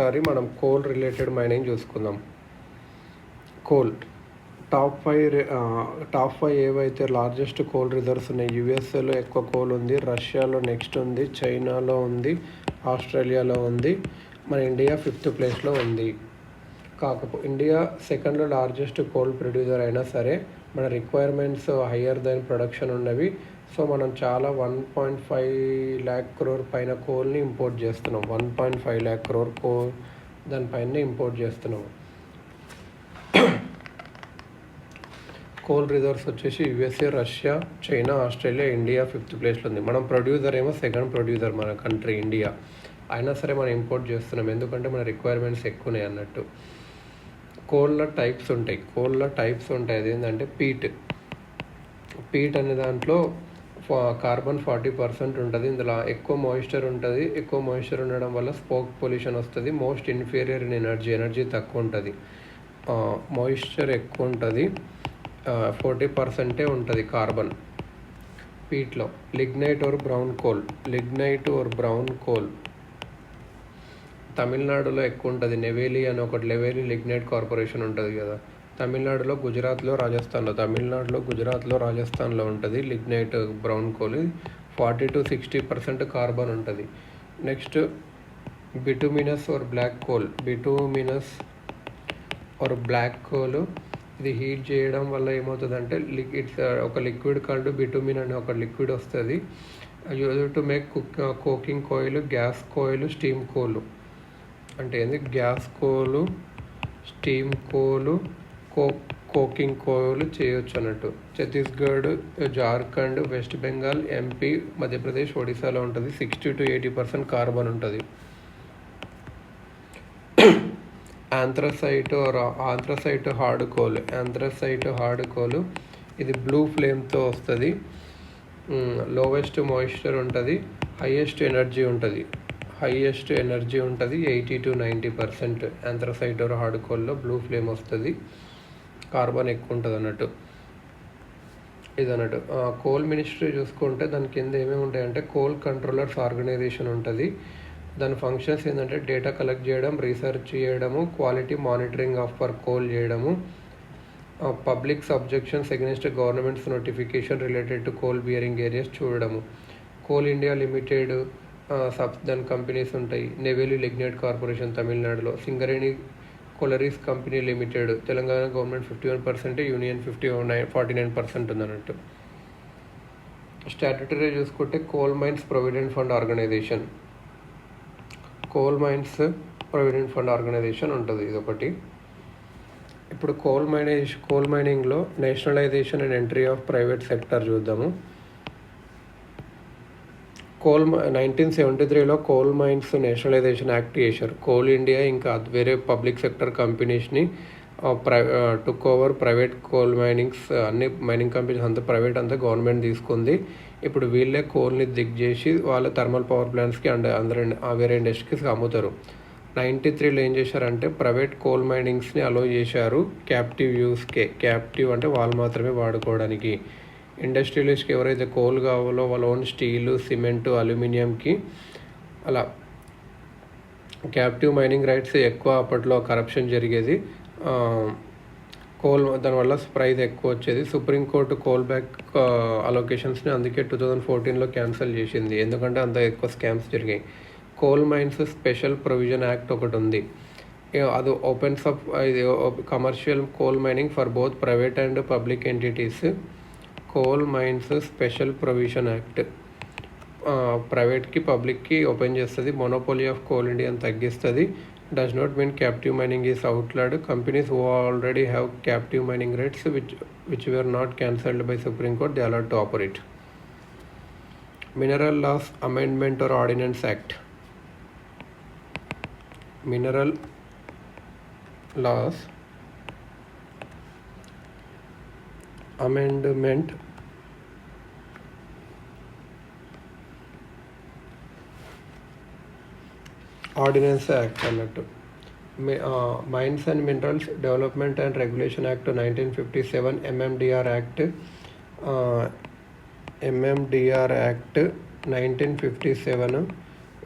ఒకసారి మనం coal related mining చూసుకుందాం. కోల్ టాప్ ఫైవ్ ఏవైతే లార్జెస్ట్ కోల్ రిజర్వ్స్ ఉన్నాయి. యూఎస్ఏలో ఎక్కువ కోల్ ఉంది, రష్యాలో నెక్స్ట్ ఉంది, చైనాలో ఉంది, ఆస్ట్రేలియాలో ఉంది, మన ఇండియా 5th ప్లేస్లో ఉంది. ఇండియా సెకండ్లో లార్జెస్ట్ కోల్ ప్రొడ్యూసర్ అయినా సరే మన రిక్వైర్మెంట్స్ హయ్యర్ దెన్ ప్రొడక్షన్ ఉన్నవి. సో మనం చాలా 1.5 lakh crore పైన కోల్ని ఇంపోర్ట్ చేస్తున్నాం. 1.5 lakh crore కోల్ దానిపైన ఇంపోర్ట్ చేస్తున్నాం. కోల్ రిజర్వ్స్ వచ్చేసి USA, Russia, China, Australia, India 5th ప్లేస్లో ఉంది. మనం ప్రొడ్యూసర్ ఏమో సెకండ్ ప్రొడ్యూసర్ మన కంట్రీ ఇండియా. అయినా సరే మనం ఇంపోర్ట్ చేస్తున్నాం, ఎందుకంటే మన రిక్వైర్మెంట్స్ ఎక్కువనే అన్నట్టు. కోళ్ళ టైప్స్ ఉంటాయి. అదేంటంటే పీట్ అనే దాంట్లో కార్బన్ 40% ఉంటుంది. ఇందులో ఎక్కువ మాయిశ్చర్ ఉంటుంది. ఎక్కువ మాయిశ్చర్ ఉండడం వల్ల స్మోక్ పొల్యూషన్ వస్తుంది. మోస్ట్ ఇన్ఫీరియర్ ఇన్ ఎనర్జీ తక్కువ ఉంటుంది. మాయిశ్చర్ ఎక్కువ ఉంటుంది, 40% ఉంటుంది కార్బన్ పీట్లో. లిగ్నైట్ ఆర్ బ్రౌన్ కోల్ తమిళనాడులో ఎక్కువ ఉంటుంది. నెవేలి అని ఒకటి, నెవేలి లిగ్నైట్ కార్పొరేషన్ ఉంటుంది కదా, తమిళనాడులో, గుజరాత్లో, రాజస్థాన్లో ఉంటుంది lignite brown coal. 40 to 60% carbon ఉంటుంది. Next bituminous or black coal. ఇది హీట్ చేయడం వల్ల ఏమవుతుందంటే ఒక లిక్విడ్ కాల్డ్ బిటుమిన్ అనే ఒక లిక్విడ్ వస్తుంది. Use to make coking coal, gas coal, steam coal. అంటే ఏంది? గ్యాస్ కోలు, స్టీమ్ కోలు, కోకింగ్ కోలు చేయొచ్చు అన్నట్టు. ఛత్తీస్గఢ్, జార్ఖండ్, వెస్ట్ బెంగాల్, ఎంపీ, మధ్యప్రదేశ్, ఒడిశాలో ఉంటుంది. 60 to 80% కార్బన్ ఉంటుంది. Anthracite hard coal. ఇది బ్లూ ఫ్లేమ్తో వస్తుంది. లోవెస్ట్ మాయిశ్చర్ ఉంటుంది, హైయెస్ట్ ఎనర్జీ ఉంటుంది. 80 to 90% ఆంథ్రసైట్ హార్డ్ కోల్లో బ్లూ ఫ్లేమ్ వస్తుంది. కార్బన్ ఎక్కువ ఉంటుంది అన్నట్టు. ఇదన్నట్టు కోల్ మినిస్ట్రీ చూసుకుంటే దాని కింద ఏమేమి ఉంటాయంటే కోల్ కంట్రోలర్స్ ఆర్గనైజేషన్ ఉంటుంది. దాని ఫంక్షన్స్ ఏంటంటే డేటా కలెక్ట్ చేయడం, రీసెర్చ్ చేయడము, క్వాలిటీ మానిటరింగ్ ఫర్ కోల్ చేయడము, public subjections against governments notification related to coal bearing areas చూడడము. కోల్ ఇండియా లిమిటెడ్ దాని కంపెనీస్ ఉంటాయి. నెవేలి లిగ్నైట్ కార్పొరేషన్ తమిళనాడులో, Singareni collieries company limited Telangana government 51%, union 49% ఉందన్నట్టు. స్టాట్యుటరీ చూసుకుంటే coal mines provident fund organisation ఉంటుంది. ఇదొకటి. ఇప్పుడు కోల్ మైనింగ్లో nationalisation and entry of private sector చూద్దాము. 1973లో కోల్ మైన్స్ నేషనలైజేషన్ యాక్ట్ చేశారు. కోల్ ఇండియా ఇంకా వేరే పబ్లిక్ సెక్టర్ కంపెనీస్ని took over private coal minings. అన్ని మైనింగ్ కంపెనీస్ అంతా ప్రైవేట్, అంతా గవర్నమెంట్ తీసుకుంది. ఇప్పుడు వీళ్ళే కోల్ని చేసి వాళ్ళ థర్మల్ పవర్ ప్లాంట్స్కి వేరే ఇండస్ట్రీస్కి అమ్ముతారు. 93లో ఏం చేశారంటే ప్రైవేట్ కోల్ మైనింగ్స్ని అలో చేశారు క్యాప్టివ్ అంటే వాళ్ళు మాత్రమే వాడుకోవడానికి. ఇండస్ట్రియలిస్ట్కి ఎవరైతే కోల్ కావాలో వాళ్ళ ఓన్ స్టీలు, సిమెంటు, అల్యూమినియంకి అలా క్యాప్టివ్ మైనింగ్ రైట్స్ ఎక్కువ. అప్పట్లో కరప్షన్ జరిగేది. దానివల్ల ప్రైస్ ఎక్కువ వచ్చేది. సుప్రీంకోర్టు కోల్ బ్యాక్ అలొకేషన్స్ని అందుకే 2014లో క్యాన్సిల్ చేసింది, ఎందుకంటే అంత ఎక్కువ స్కామ్స్ జరిగాయి. Coal mines special provision act ఒకటి ఉంది. అది opens up commercial coal mining for both private and public entities. Coal mines special provision act ప్రైవేట్కి, పబ్లిక్కి ఓపెన్ చేస్తుంది. మొనోపోలీ ఆఫ్ కోల్ ఇండియా తగ్గిస్తుంది. Does not mean captive mining is outlawed. Companies who already have captive mining rights which were not cancelled by Supreme Court, they are allowed to operate. Mineral Laws Amendment or Ordinance Act. Mineral Laws Amendment Ordinance Act అన్నట్టు. Mines and minerals development and regulation act 1957, MMDR act 1957,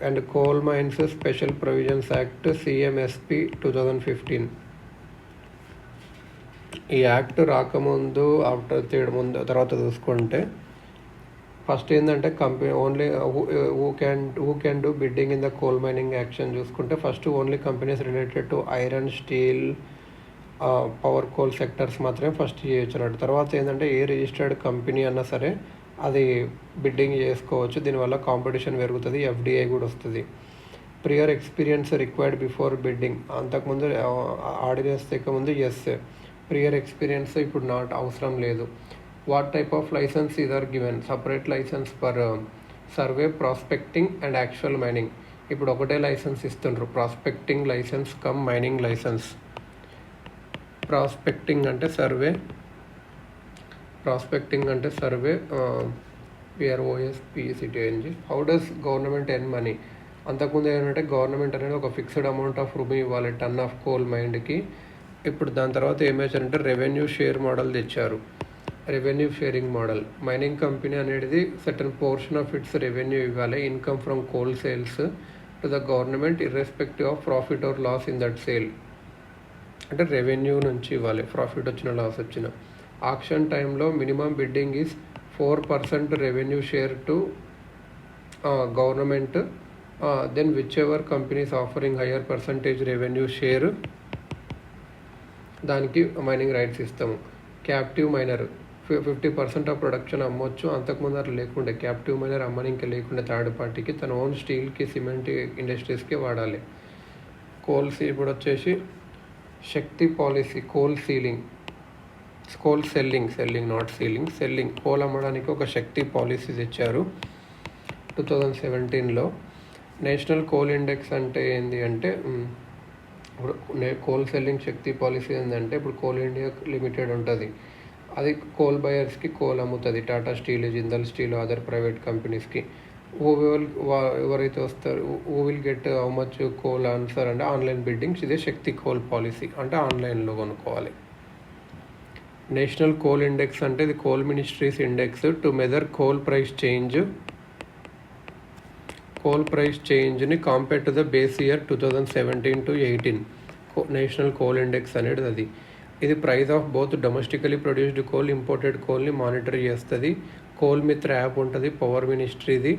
and coal mines special provisions act CMSP 2015. ఈ act రాకముందు తర్వాత చూసుకుంటే first ఏంటంటే company only who can do bidding in the coal mining action చూసుకుంటే first only companies related to iron, steel, power, coal sectors మాత్రమే first చేయొచ్చు అన్నట్టు. తర్వాత ఏంటంటే ఏ రిజిస్టర్డ్ కంపెనీ అన్నా సరే అది బిడ్డింగ్ చేసుకోవచ్చు. దీనివల్ల కాంపిటీషన్ పెరుగుతుంది, ఎఫ్డిఐ కూడా వస్తుంది. Prior experience required before bidding. అంతకుముందు ఆర్డినెన్స్ తెక్కముందు ఎస్, ప్రియర్ ఎక్స్పీరియన్స్ ఇప్పుడు నాట్ అవసరం లేదు. What type of licence is are given? Separate licence for survey, prospecting and actual mining. ఇప్పుడు ఒకటే లైసెన్స్ ఇస్తుండ్రు, prospecting licence cum mining licence. Prospecting అంటే survey, PROSPECTING. How does government earn money? అంతకుముందు ఏంటంటే government అనేది ఒక ఫిక్స్డ్ అమౌంట్ ఆఫ్ రూపీ ఇవ్వాలి టన్ of coal మైండ్కి. ఇప్పుడు దాని తర్వాత ఏమేసారంటే రెవెన్యూ షేర్ మోడల్ తెచ్చారు. Revenue sharing model. Mining company అనేది certain portion of its revenue ఇవ్వాలి, income from coal sales, to the government irrespective of profit or loss in that sale. అంటే రెవెన్యూ నుంచి ఇవ్వాలి, ప్రాఫిట్ వచ్చిన లాస్ వచ్చిన. Auction టైంలో minimum bidding is 4% revenue share to government. Then whichever companies offering higher percentage revenue share దానికి mining rights ఇస్తాము. Captive miner 50% of production అమ్మొచ్చు. అంతకుముందు అట్లా లేకుండే, క్యాప్టివ్ మైనర్ అమ్మని ఇంకా లేకుండా థర్డ్ పార్టీకి తన ఓన్ స్టీల్కి, సిమెంట్ ఇండస్ట్రీస్కి వాడాలి. ఇప్పుడు వచ్చేసి Shakti policy, coal selling not selling. Coal అమ్మడానికి ఒక శక్తి పాలసీ తెచ్చారు 2017లో. నేషనల్ కోల్ ఇండెక్స్ అంటే ఏంటి అంటే ఇప్పుడు కోల్ సెల్లింగ్ శక్తి పాలసీ ఏంటంటే ఇప్పుడు కోల్ ఇండియా లిమిటెడ్ ఉంటుంది, అది కోల్ బయర్స్కి కోల్ అమ్ముతుంది. Tata steel, Jindal steel, other private కంపెనీస్కి. ఎవరైతే వస్తారు who will get how much coal answer అంటే ఆన్లైన్ బిడ్డింగ్స్. ఇదే శక్తి కోల్ పాలసీ అంటే ఆన్లైన్లో కొనుక్కోవాలి. నేషనల్ కోల్ ఇండెక్స్ అంటే ఇది coal ministries index to measure coal price చేంజ్ని compare to the base year 2017 to 18. National coal index అనేది అది. ఇది price of both domestically produced coal, imported కోల్ని మానిటర్ చేస్తుంది. కోల్ మిత్ర యాప్ ఉంటుంది పవర్ మినిస్ట్రీది,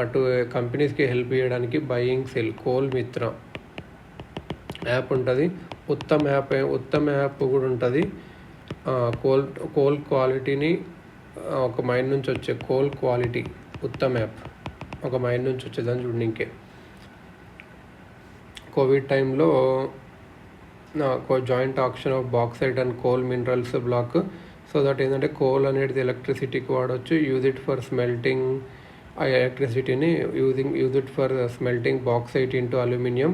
అటు కంపెనీస్కి హెల్ప్ చేయడానికి. Buying sell coal Mitra app ఉంటుంది. ఉత్తమ్ యాప్ కూడా ఉంటుంది. కోల్ క్వాలిటీని ఒక మైండ్ నుంచి వచ్చే కోల్ క్వాలిటీ ఉత్తమ్ యాప్ ఒక మైండ్ నుంచి వచ్చేదాన్ని చూడనికే. కోవిడ్ టైంలో joint auction of bauxite and coal minerals block. So that ఏంటంటే కోల్ అనేది ఎలక్ట్రిసిటీకి వాడవచ్చు. యూజ్ ఇట్ ఫర్ స్మెల్టింగ్, ఆ ఎలక్ట్రిసిటీని use it for smelting bauxite into aluminium.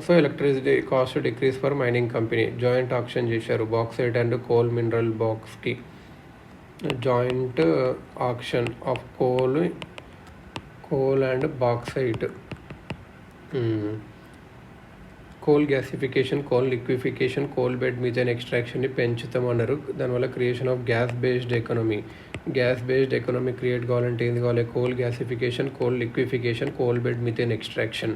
So electricity cost decrease for mining company. Joint auction చేశారు bauxite and coal mineral బాక్స్కి. Joint auction of coal and bauxite. Coal gasification, coal liquefaction, coal bed methane ఎక్స్ట్రాక్షన్ని పెంచుతామన్నారు. దానివల్ల creation of gas based economy create కావాలంటే ఏంది కావాలి? Coal gasification, coal liquefaction, coal bed methane extraction.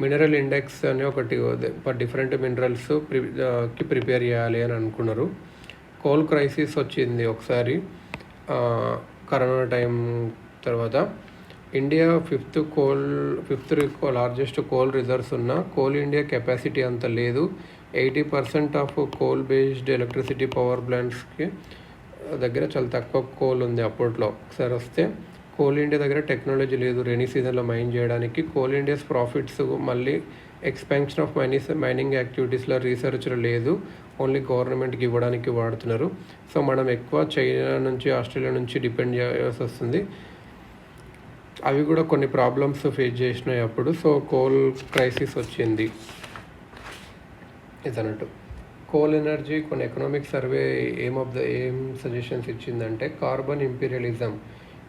Mineral index అని ఒకటి for different minerals కి prepare చేయాలి అని అనుకున్నారు. కోల్ క్రైసిస్ వచ్చింది ఒకసారి కరోనా టైం తర్వాత. India fifth largest coal reserves ఉన్న కోల్ ఇండియా కెపాసిటీ అంత లేదు. 80% of coal based electricity power ప్లాంట్స్కి దగ్గర చాలా తక్కువ కోల్ ఉంది అప్పట్లో. ఒకసారి వస్తే కోల్ ఇండియా దగ్గర టెక్నాలజీ లేదు రెయినీ సీజన్లో మైన్ చేయడానికి. కోల్ ఇండియాస్ ప్రాఫిట్స్ మళ్ళీ ఎక్స్పాన్షన్ ఆఫ్ మైనింగ్ యాక్టివిటీస్లో రీసెర్చ్లో లేదు, ఓన్లీ గవర్నమెంట్కి ఇవ్వడానికి వాడుతున్నారు. సో మనం ఎక్కువ చైనా నుంచి, ఆస్ట్రేలియా నుంచి డిపెండ్ చేయాల్సి వస్తుంది. అవి కూడా కొన్ని ప్రాబ్లమ్స్ ఫేస్ చేసినాయి అప్పుడు. సో కోల్ క్రైసిస్ వచ్చింది ఇదన్నట్టు. కోల్ ఎనర్జీ కొన్ని ఎకనామిక్ సర్వే ఏం సజెషన్స్ ఇచ్చిందంటే కార్బన్ ఇంపీరియలిజం.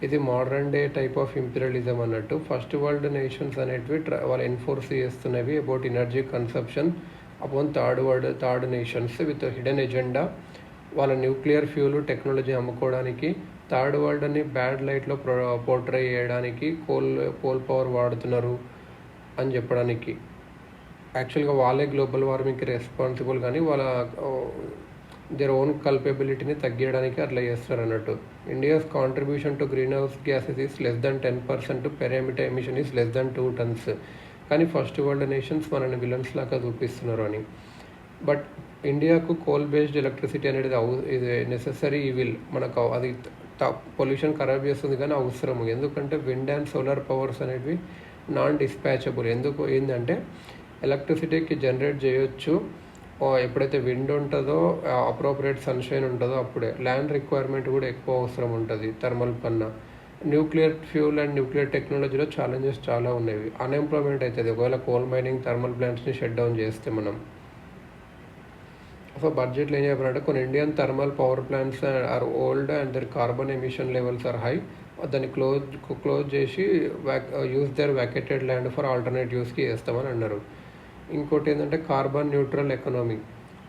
ఇది modern day type of imperialism అన్నట్టు. ఫస్ట్ వరల్డ్ నేషన్స్ అనేటివి వాళ్ళు ఎన్ఫోర్స్ చేస్తున్నవి about energy consumption upon third nations with hidden agenda. వాళ్ళ న్యూక్లియర్ ఫ్యూల్ టెక్నాలజీ అమ్ముకోవడానికి థర్డ్ వరల్డ్ని బ్యాడ్ లైట్లో పోర్ట్రే చేయడానికి కోల్ పవర్ వాడుతున్నారు అని చెప్పడానికి. యాక్చువల్గా వాళ్ళే గ్లోబల్ వార్మింగ్కి రెస్పాన్సిబుల్, కానీ వాళ్ళ దేర్ ఓన్ కల్పబిలిటీని తగ్గించడానికి అట్లా చేస్తారు అన్నట్టు. India's contribution to green house gases is less than 10%, per emitter emission is less than 2 tons. కానీ ఫస్ట్ వరల్డ్ నేషన్స్ మనని విలన్స్ లాగా చూపిస్తున్నారు అని. బట్ ఇండియాకు కోల్ బేస్డ్ ఎలక్ట్రిసిటీ అనేది ఇది నెసెసరీ ఈవిల్. మనకు అది పొల్యూషన్ ఖరాబ్ చేస్తుంది కానీ అవసరము. ఎందుకంటే విండ్ అండ్ సోలార్ పవర్స్ అనేవి నాన్ డిస్పాచబుల్. ఎందుకు ఏంటంటే ఎలక్ట్రిసిటీకి జనరేట్ చేయొచ్చు ఎప్పుడైతే విండ్ ఉంటుందో, అప్రోప్రియేట్ సన్షైన్ ఉంటుందో అప్పుడే. ల్యాండ్ రిక్వైర్మెంట్ కూడా ఎక్కువ అవసరం ఉంటుంది థర్మల్ కన్నా. న్యూక్లియర్ ఫ్యూల్ అండ్ న్యూక్లియర్ టెక్నాలజీలో ఛాలెంజెస్ చాలా ఉన్నాయి. అన్ఎంప్లాయ్మెంట్ అవుతుంది ఒకవేళ కోల్ మైనింగ్ థర్మల్ ప్లాంట్స్ని షట్ డౌన్ చేస్తే మనం. సో బడ్జెట్లో ఏం చెప్పారంటే కొన్ని Indian thermal power plants are old and their carbon emission levels are high. దాన్ని క్లోజ్ చేసి use their vacated land for alternate యూస్కి వేస్తామని అన్నారు. ఇంకోటి ఏంటంటే carbon neutral economy.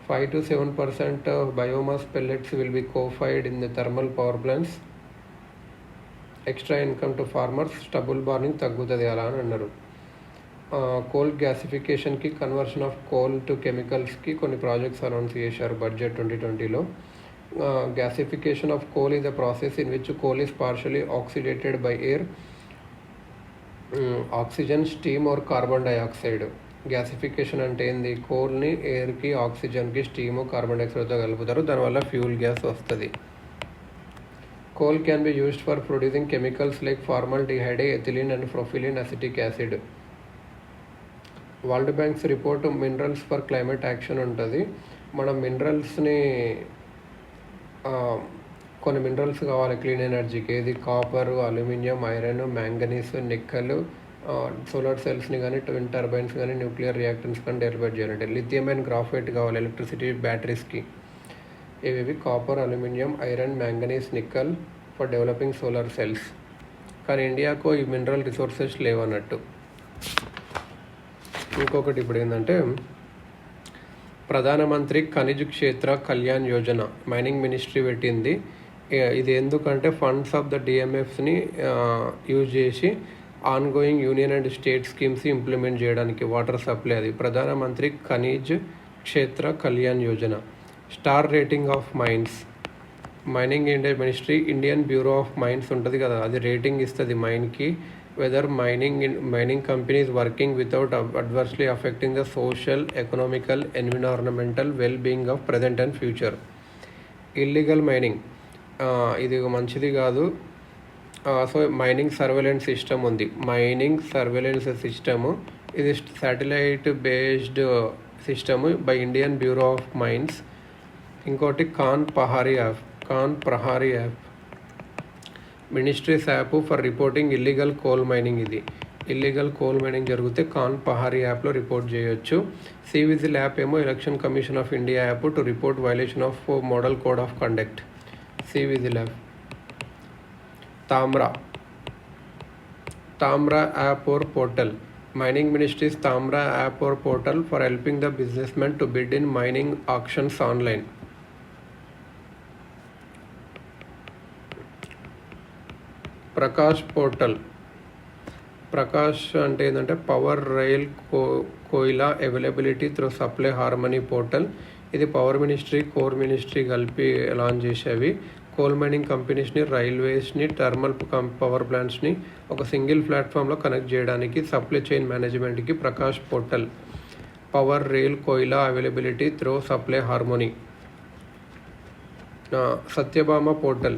5 to 7% biomass pellets will be cofired in the thermal power plants. Extra income to farmers, stubble burning తగ్గుతుంది అలా అని అన్నారు. కోల్ గ్యాసిఫికేషన్కి, కన్వర్షన్ ఆఫ్ కోల్ టు కెమికల్స్కి కొన్ని ప్రాజెక్ట్స్ అనౌన్స్ చేశారు బడ్జెట్ 2020లో. Gasification of coal is the process in which coal is partially oxidated by air, oxygen, steam or carbon dioxide. Gasification అంటే ఏంది? కోల్ని ఎయిర్కి, ఆక్సిజన్కి, స్టీము, కార్బన్ డైఆక్సైడ్తో కలుపుతారు, దానివల్ల ఫ్యూల్ గ్యాస్ వస్తుంది. Coal can be used for producing chemicals like formaldehyde, ethylene and propylene acetic acid. World banks report minerals for climate action ఉంటుంది. మనం మినరల్స్ని కొన్ని మినరల్స్ కావాలి క్లీన్ ఎనర్జీకి. ఏది? Copper, aluminium, iron, manganese, nickel, solar సెల్స్ని కానీ, ట్విన్ టర్బైన్స్ కానీ, న్యూక్లియర్ రియాక్టర్స్ కానీ డెవలప్ చేయాలంటే. లిథియం అండ్ గ్రాఫైట్ కావాలి ఎలక్ట్రిసిటీ బ్యాటరీస్కి. ఇవి copper, aluminium, iron, manganese, nickel for developing solar cells. కానీ ఇండియాకు ఈ మినరల్ రిసోర్సెస్ లేవన్నట్టు. ఇంకొకటి ఇప్పుడు ఏంటంటే ప్రధానమంత్రి ఖనిజ్ క్షేత్ర కళ్యాణ్ యోజన మైనింగ్ మినిస్ట్రీ పెట్టింది. ఇది ఎందుకంటే ఫండ్స్ ఆఫ్ ద డిఎంఎఫ్స్ని యూజ్ చేసి ongoing union and state schemes implement చేయడానికి వాటర్ సప్లై. అది Pradhan Mantri Khanij Kshetra Kalyan Yojana. Star rating of mines. Mining India ministry Indian bureau of mines ఉంటుంది కదా, అది రేటింగ్ ఇస్తుంది మైన్కి. Whether mining companies working without adversely affecting the social, economical, environmental well being of present and future. Illegal mining ఇది మంచిది కాదు. So mining surveillance system ఉంది. Mining surveillance system ఇది satellite based system by Indian bureau of mines. ఇంకోటి Khan Prahari app ministry's app for reporting illegal coal mining. ఇది illegal coal mining జరిగితే ఖాన్ పహారీ యాప్లో report చేయొచ్చు. సివిజిల్ యాప్ ఏమో election commission of India app to report violation of model code of conduct. CVIGIL app. Tamra app और portal. Mining Ministry's Tamra app or portal for helping the businessmen to bid in mining auctions online. Prakash portal. Prakash అంటే ఏంటంటే power rail Koyla availability through supply harmony portal. ఇది power ministry, coal ministry కలిపి launch చేసేవి. Coal mining కంపెనీస్ని, రైల్వేస్ని, thermal power ప్లాంట్స్ని ఒక single ప్లాట్ఫామ్లో కనెక్ట్ చేయడానికి సప్లై చైన్ మేనేజ్మెంట్కి Prakash portal. Power rail Koyla availability through supply harmony. Satyabhama portal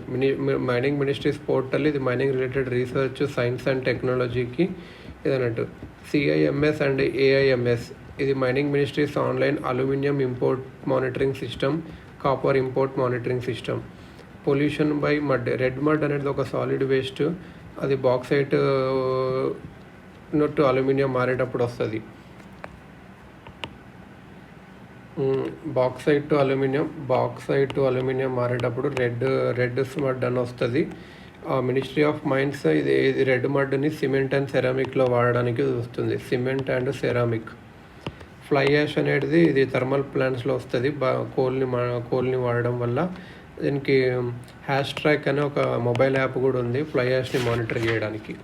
mining ministry's portal. ఇది mining related research, science and టెక్నాలజీకి ఇదన్నట్టు. సిఐఎంఎస్ అండ్ ఏఐఎంఎస్ ఇది mining ministry's online aluminium import monitoring system, copper import monitoring system. Pollution by mud. Red mud అనేది ఒక solid waste, అది bauxite to aluminium మారేటప్పుడు వస్తుంది. Bauxite to aluminium మారేటప్పుడు red mud అని వస్తుంది. మినిస్ట్రీ ఆఫ్ మైన్స్ ఇది రెడ్ మడ్ని సిమెంట్ అండ్ సెరామిక్లో వాడడానికి వస్తుంది. Cement and ceramic. Fly ash అనేది ఇది థర్మల్ ప్లాంట్స్లో వస్తుంది. కోల్ని వాడడం వల్ల దీనికి హ్యాష్ ట్రాక్ అనే ఒక మొబైల్ యాప్ కూడా ఉంది ఫ్లై యాష్ని మానిటర్ చేయడానికి.